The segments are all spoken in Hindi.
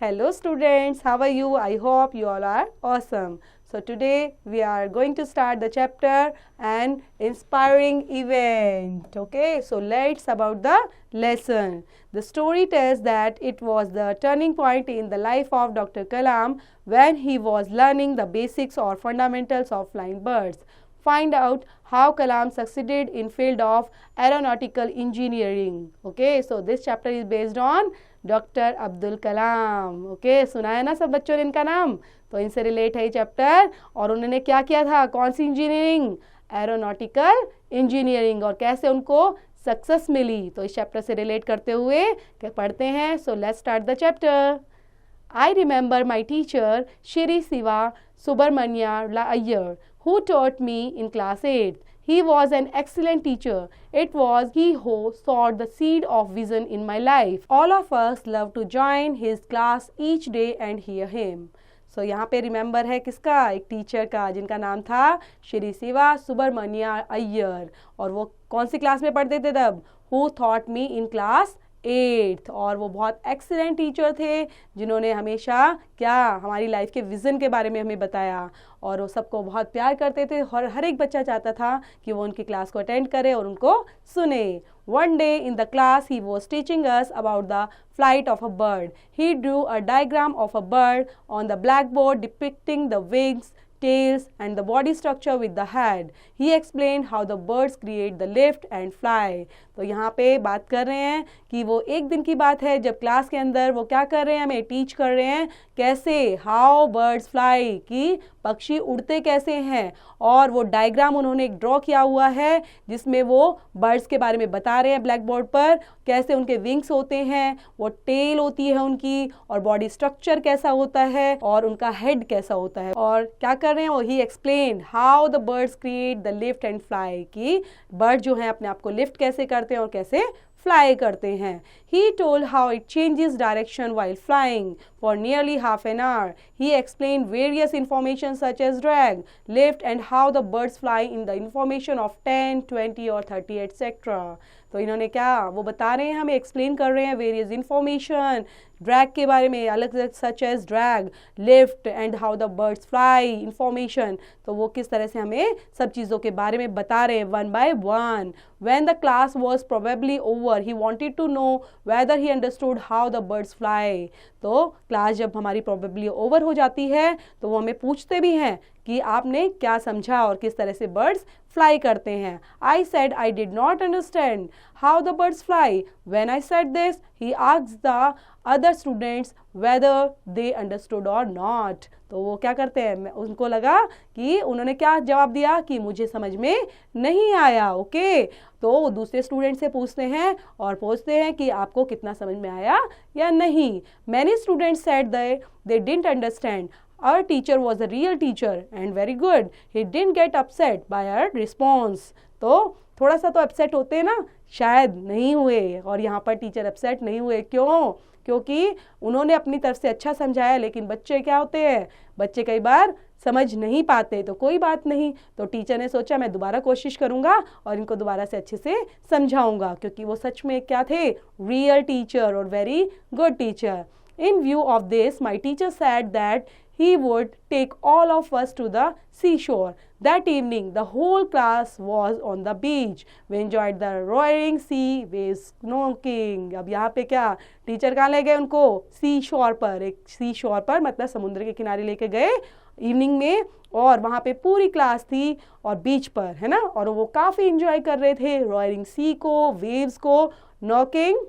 Hello students, how are you? I hope you all are awesome. So today we are going to start the chapter an inspiring event. Okay, so let's about the lesson. The story tells that it was the turning point in the life of Dr. Kalam when he was learning the basics or fundamentals of flying birds. Find out how Kalam succeeded in field of aeronautical engineering. Okay, so this chapter is based on doctor Abdul Kalam. Okay, सुना है ना सब बच्चों ने इनका नाम, तो इनसे रिलेट है ये चैप्टर. और उन्होंने क्या किया था, कौन सी इंजीनियरिंग, एरोनॉटिकल इंजीनियरिंग, और कैसे उनको सक्सेस मिली, तो इस चैप्टर से रिलेट करते हुए क्या पढ़ते हैं. So let's start the chapter. I remember my teacher Shri Siva Subramanya Iyer who taught me in class 8. He was an excellent teacher. It was he who sowed the seed of vision in my life. All of us love to join his class each day and hear him. So यहाँ पे रिमेंबर है किसका, एक टीचर का जिनका नाम था श्री शिवा सुब्रमण्य अय्यर, और वो कौन सी क्लास में पढ़ते थे तब, who thought me in class 8th. और वो बहुत एक्सीलेंट टीचर थे जिन्होंने हमेशा क्या हमारी लाइफ के विज़न के बारे में हमें बताया, और वो सबको बहुत प्यार करते थे और हर एक बच्चा चाहता था कि वो उनकी क्लास को अटेंड करे और उनको सुने. One day in the class he was teaching us about the flight of a bird. He drew a diagram of a bird on the blackboard depicting the wings, tails and the body structure with the head. He explained how the birds create the lift and fly. तो यहाँ पे बात कर रहे हैं कि वो एक दिन की बात है जब क्लास के अंदर वो क्या कर रहे हैं, हमें टीच कर रहे हैं कैसे, हाउ बर्ड्स फ्लाई, कि पक्षी उड़ते कैसे हैं, और वो डायग्राम उन्होंने एक ड्रॉ किया हुआ है जिसमें वो बर्ड्स के बारे में बता रहे हैं ब्लैक बोर्ड पर, कैसे उनके विंग्स होते हैं, वो टेल होती है उनकी, और बॉडी स्ट्रक्चर कैसा होता है, और उनका हेड कैसा होता है, और क्या कर रहे हैं वो, ही explain how the birds create the lift and fly, कि बर्ड जो है अपने आप को लिफ्ट कैसे करते हैं और कैसे फ्लाई करते हैं. He told how it changes direction while flying for nearly half an hour. He explained various information such as drag, lift and how the birds fly in the information of 10, 20 or 30 etc. तो इन्होंने क्या वो बता रहे हैं, हमें एक्सप्लेन कर रहे हैं वेरियस इंफॉर्मेशन ड्रैग के बारे में, अलग अलग such as drag, lift and how the birds fly information, तो वो किस तरह से हमें सब चीज़ों के बारे में बता रहे हैं one by one. When the class was probably over, he wanted to know whether he understood how the birds fly. तो क्लास जब हमारी probably ओवर हो जाती है तो वो हमें पूछते भी हैं कि आपने क्या समझा और किस तरह से बर्ड्स फ्लाई करते हैं. I said I did not understand how the birds fly. When I said this, he asked the other students whether they understood or not. तो वो क्या करते हैं, उनको लगा कि उन्होंने क्या जवाब दिया कि मुझे समझ में नहीं आया. ओके, तो वो दूसरे स्टूडेंट से पूछते हैं और पूछते हैं कि आपको कितना समझ में आया या नहीं. Many students said they didn't understand. Our teacher was a real teacher and very good. He didn't get upset by our response. तो थोड़ा सा तो अपसेट होते हैं ना, शायद नहीं हुए, और यहाँ पर टीचर अपसेट नहीं हुए. क्यों? क्योंकि उन्होंने अपनी तरफ से अच्छा समझाया, लेकिन बच्चे क्या होते हैं, बच्चे कई बार समझ नहीं पाते, तो कोई बात नहीं. तो टीचर ने सोचा मैं दोबारा कोशिश करूँगा और इनको दोबारा से अच्छे से समझाऊँगा, क्योंकि वो सच में क्या थे, रियल टीचर और very good teacher. In view of this, my teacher said that he would take all of us to the seashore. That evening, the whole class was on the beach. We enjoyed the roaring sea waves snorkeling. अब यहाँ पे क्या टीचर कहाँ ले गए उनको, सी शोर पर, एक सी शोर पर मतलब समुद्र के किनारे लेके गए इवनिंग में, और वहाँ पे पूरी क्लास थी और बीच पर, है ना, और वो काफ़ी इंजॉय कर रहे थे रोयरिंग सी को, वेव्स को, knocking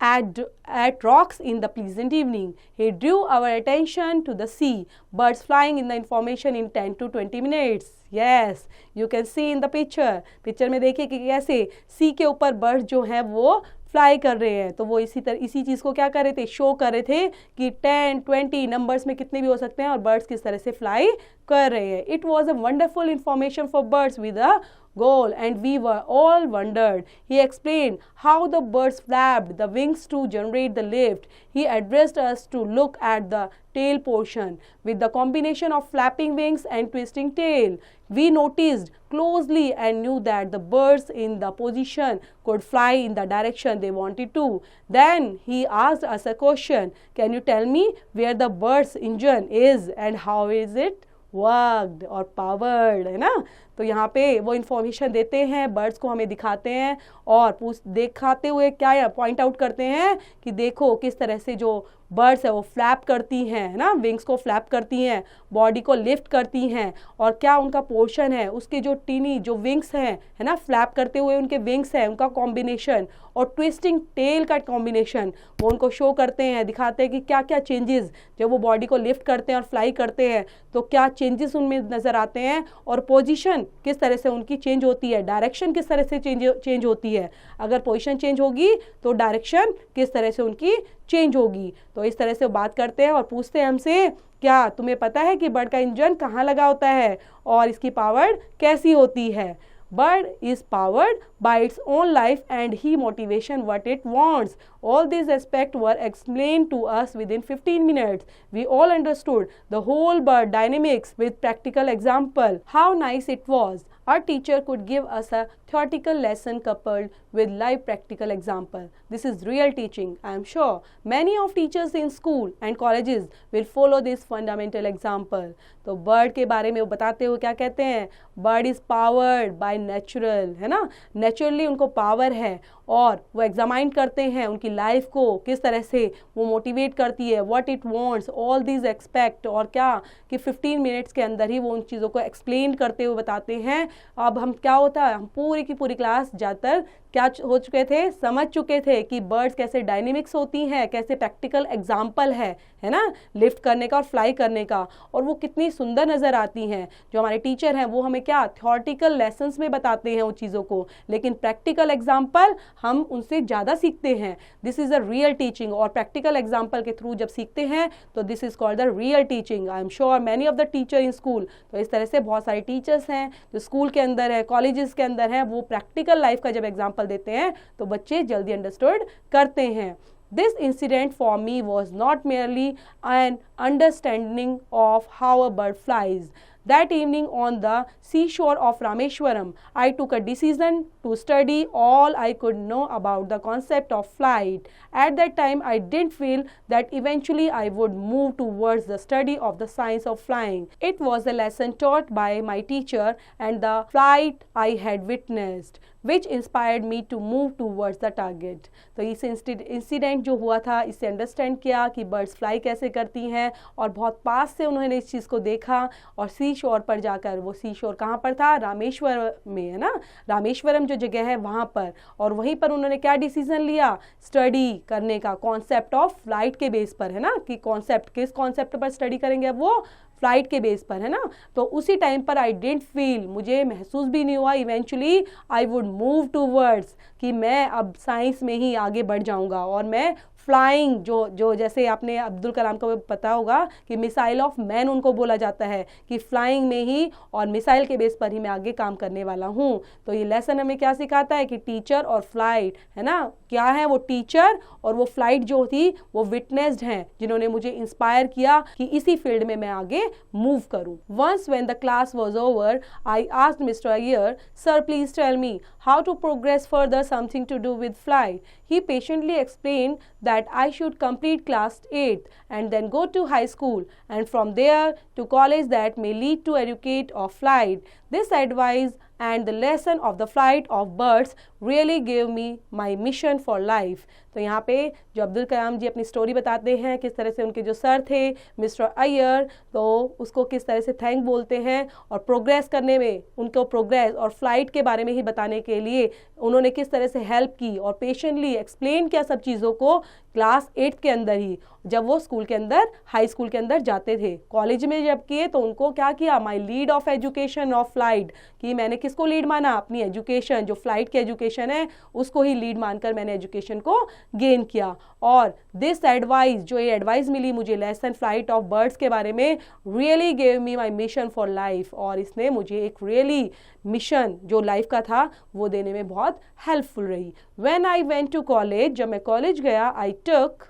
at rocks in the pleasant evening. He drew our attention to the sea, birds flying in the information in 10 to 20 minutes. Yes, you can see in the picture. Picture में देखिए कि कैसे सी के ऊपर बर्ड्स जो हैं वो फ्लाई कर रहे हैं. तो वो इसी चीज़ को क्या कर रहे थे, शो कर रहे थे कि 10, 20 नंबर्स में कितने भी हो सकते हैं और बर्ड्स किस तरह से फ्लाई कर रहे हैं. It was a wonderful information for birds with a goal and we were all wondered. He explained how the birds flapped the wings to generate the lift. He addressed us to look at the tail portion. With the combination of flapping wings and twisting tail, we noticed closely and knew that the birds in the position could fly in the direction they wanted to. Then he asked us a question. Can you tell me where the bird's engine is and how is it worked और पावर्ड, है ना. तो यहाँ पे वो इन्फॉर्मेशन देते हैं, बर्ड्स को हमें दिखाते हैं और दिखाते हुए क्या पॉइंट आउट करते हैं कि देखो किस तरह से जो बर्ड्स है वो फ्लैप करती हैं, है ना, विंग्स को फ्लैप करती हैं, बॉडी को लिफ्ट करती हैं और क्या उनका पोर्शन है, उसके जो टीनी जो विंग्स हैं, है ना, फ्लैप करते हुए उनके विंग्स हैं, उनका कॉम्बिनेशन और ट्विस्टिंग टेल का कॉम्बिनेशन वो उनको शो करते हैं, दिखाते हैं कि क्या क्या चेंजेस जब वो बॉडी को लिफ्ट करते हैं और फ्लाई करते हैं तो क्या चेंजेस उनमें नज़र आते हैं और पोजीशन किस तरह से उनकी चेंज होती है, डायरेक्शन किस तरह से चेंज होती है. अगर पोजीशन चेंज होगी तो डायरेक्शन किस तरह से उनकी चेंज होगी. तो इस तरह से वो बात करते हैं और पूछते हैं हमसे क्या तुम्हें पता है कि बर्ड का इंजन कहाँ लगा होता है और इसकी पावर कैसी होती है. Bird is powered by its own life and he motivation what it wants. All these aspects were explained to us within 15 minutes. We all understood the whole bird dynamics with practical example. How nice it was. Our teacher could give us a theoretical lesson coupled with live practical example. This is real teaching. I am sure many of teachers in school and colleges will follow this fundamental example. तो बर्ड के बारे में वो बताते हुए क्या कहते हैं, bird is powered by natural, है ना, नेचुरली उनको पावर है और वो एग्जामाइन करते हैं उनकी लाइफ को किस तरह से वो मोटिवेट करती है, what it wants, all these expect और क्या कि 15 मिनट्स के अंदर ही वो उन चीज़ों को एक्सप्लेन करते हुए बताते हैं. अब हम क्या होता है, हम पूरी की पूरी क्लास ज़्यादातर क्या हो चुके थे, समझ चुके थे कि बर्ड्स कैसे डायनेमिक्स होती हैं, कैसे प्रैक्टिकल एग्जाम्पल है ना, लिफ्ट करने का और फ्लाई करने का, और वो कितनी सुंदर नज़र आती हैं. जो हमारे टीचर हैं वो हमें क्या थ्योरेटिकल लेसन्स में बताते हैं उन चीज़ों को, लेकिन प्रैक्टिकल एग्जाम्पल हम उनसे ज़्यादा सीखते हैं. This is a real teaching और प्रैक्टिकल एग्जाम्पल के थ्रू जब सीखते हैं तो this is called the real teaching. I am sure many of the teacher in school, तो इस तरह से बहुत सारे टीचर्स हैं जो स्कूल के अंदर है, कॉलेजेस के अंदर हैं, वो प्रैक्टिकल लाइफ का जब एग्जाम्पल देते हैं तो बच्चे जल्दी अंडरस्टूड करते हैं. This incident for me was not merely an understanding of how a bird flies. That evening on the seashore of Rameshwaram, I took a decision to study all I could know about the concept of flight. At that time, I didn't feel that eventually I would move towards the study of the science of flying. It was a lesson taught by my teacher and the flight I had witnessed, which inspired me to move towards the target. तो इस इंसिडेंट जो हुआ था इससे अंडरस्टैंड किया कि बर्ड्स फ्लाई कैसे करती हैं और बहुत पास से उन्होंने इस चीज़ को देखा और सी शोर पर जाकर, वो सी शोर कहाँ पर था, रामेश्वरम में, है ना, रामेश्वरम जो जगह है वहाँ पर, और वहीं पर उन्होंने क्या डिसीजन लिया, स्टडी करने का कॉन्सेप्ट ऑफ फ्लाइट के बेस पर, है ना, कि कॉन्सेप्ट किस कॉन्सेप्ट पर स्टडी करेंगे, अब वो फ्लाइट के बेस पर, है ना. तो उसी टाइम पर आई डिडंट फील, मुझे महसूस भी नहीं हुआ, eventually I would move towards, कि मैं अब साइंस में ही आगे बढ़ जाऊंगा और मैं फ्लाइंग जो जैसे आपने अब्दुल कलाम को पता होगा कि मिसाइल ऑफ मैन उनको बोला जाता है कि फ्लाइंग में ही और मिसाइल के बेस पर ही मैं आगे काम करने वाला हूँ. तो ये लेसन हमें क्या सिखाता है कि टीचर और फ्लाइट, है ना, क्या है, वो टीचर और वो फ्लाइट जो थी वो विटनेस्ड हैं जिन्होंने मुझे इंस्पायर किया कि इसी फील्ड में मैं आगे मूव करूँ. Once when the class was over I asked mister Iyer, sir please tell me how to progress further something to do with flight. He patiently explained that I should complete class 8th and then go to high school and from there to college that may lead to educate of flight. This advice and the lesson of the flight of birds really gave me my mission for life. तो यहाँ पे जो अब्दुल कलाम जी अपनी स्टोरी बताते हैं किस तरह से उनके जो सर थे मिस्टर अय्यर, तो उसको किस तरह से थैंक बोलते हैं और प्रोग्रेस करने में उनको प्रोग्रेस और फ्लाइट के बारे में ही बताने के लिए उन्होंने किस तरह से हेल्प की और पेशेंटली एक्सप्लेन किया सब चीज़ों को क्लास 8 के अंदर ही, जब वो स्कूल के अंदर हाई स्कूल के अंदर जाते थे. कॉलेज में जब किए तो उनको क्या किया, my lead of education of flight, कि मैंने किसको लीड माना, अपनी एजुकेशन, जो फ्लाइट की एजुकेशन है उसको ही लीड मानकर मैंने एजुकेशन को गेन किया। और दिस एडवाइस, जो ये एडवाइस मिली मुझे लेसन फ्लाइट ऑफ बर्ड्स के बारे में, really gave me my mission for life, और इसने मुझे एक रियली मिशन जो लाइफ का था वो देने में बहुत हेल्पफुल रही। When I went to college, जब मैं कॉलेज गया, I took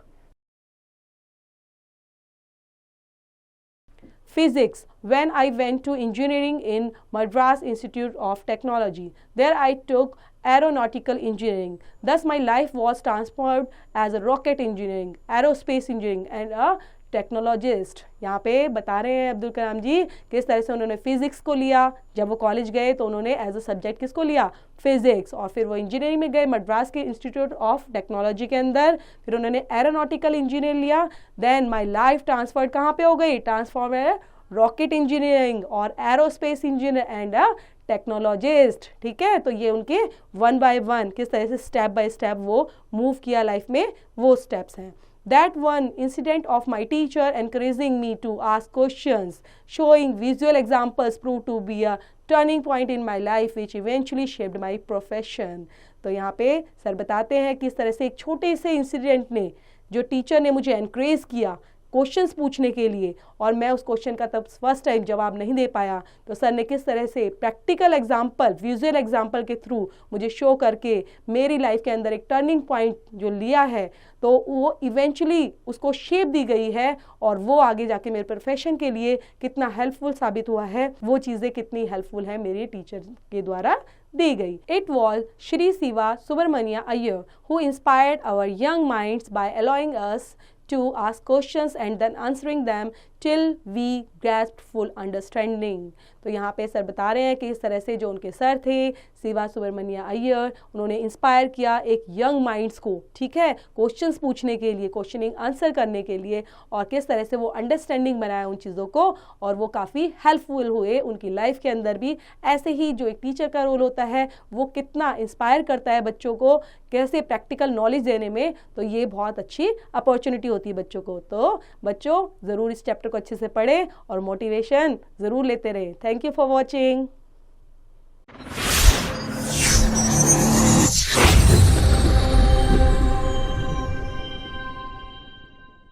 physics when I went to engineering in Madras Institute of Technology. There I took aeronautical engineering. Thus my life was transformed as a rocket engineering, aerospace engineering and a technologist. यहाँ पे बता रहे हैं अब्दुल कलाम जी किस तरह से उन्होंने फिजिक्स को लिया। जब वो कॉलेज गए तो उन्होंने एज अ सब्जेक्ट किसको लिया, फिजिक्स, और फिर वो इंजीनियरिंग में गए मद्रास के इंस्टीट्यूट ऑफ टेक्नोलॉजी के अंदर, फिर उन्होंने एरोनॉटिकल इंजीनियर लिया। देन माई लाइफ ट्रांसफर्ड कहाँ पे हो गई, ट्रांसफॉर्म है रॉकेट इंजीनियरिंग और aerospace engineer and a technologist. ठीक है, तो ये उनके वन बाय वन किस तरह से स्टेप बाय स्टेप वो मूव किया लाइफ में, वो स्टेप्स हैं। That one incident of my teacher encouraging me to ask questions, showing visual examples proved to be a turning point in my life which eventually shaped my profession. तो यहाँ पे सर बताते हैं किस तरह से एक छोटे से इंसिडेंट ने, जो टीचर ने मुझे एनकरेज किया क्वेश्चंस पूछने के लिए, और मैं उस क्वेश्चन का तब फर्स्ट टाइम जवाब नहीं दे पाया, तो सर ने किस तरह से प्रैक्टिकल एग्जाम्पल, विजुअल एग्जाम्पल के थ्रू मुझे शो करके मेरी लाइफ के अंदर एक टर्निंग पॉइंट जो लिया है, तो वो इवेंचुअली उसको शेप दी गई है, और वो आगे जाके मेरे प्रोफेशन के लिए कितना हेल्पफुल साबित हुआ है, वो चीज़ें कितनी हेल्पफुल है मेरे टीचर के द्वारा दी गई। It was Shri Shiva Subramanya Iyer who inspired our young minds by allowing us to ask questions and then answering them till we grasped full understanding. तो यहाँ पे सर बता रहे हैं कि इस तरह से जो उनके सर थे शिवा सुब्रमण्य अय्यर, उन्होंने इंस्पायर किया एक यंग माइंड्स को, ठीक है, क्वेश्चंस पूछने के लिए, क्वेश्चनिंग आंसर करने के लिए, और किस तरह से वो अंडरस्टैंडिंग बनाया उन चीज़ों को, और वो काफ़ी हेल्पफुल हुए उनकी लाइफ के अंदर भी। ऐसे ही जो एक टीचर का रोल होता है वो कितना इंस्पायर करता है बच्चों को, कैसे प्रैक्टिकल नॉलेज देने में, तो ये बहुत अच्छी अपॉर्चुनिटी होती है बच्चों को। तो बच्चों ज़रूर इस चैप्टर को अच्छे से पढ़ें और मोटिवेशन ज़रूर लेते रहें। Thank you for watching.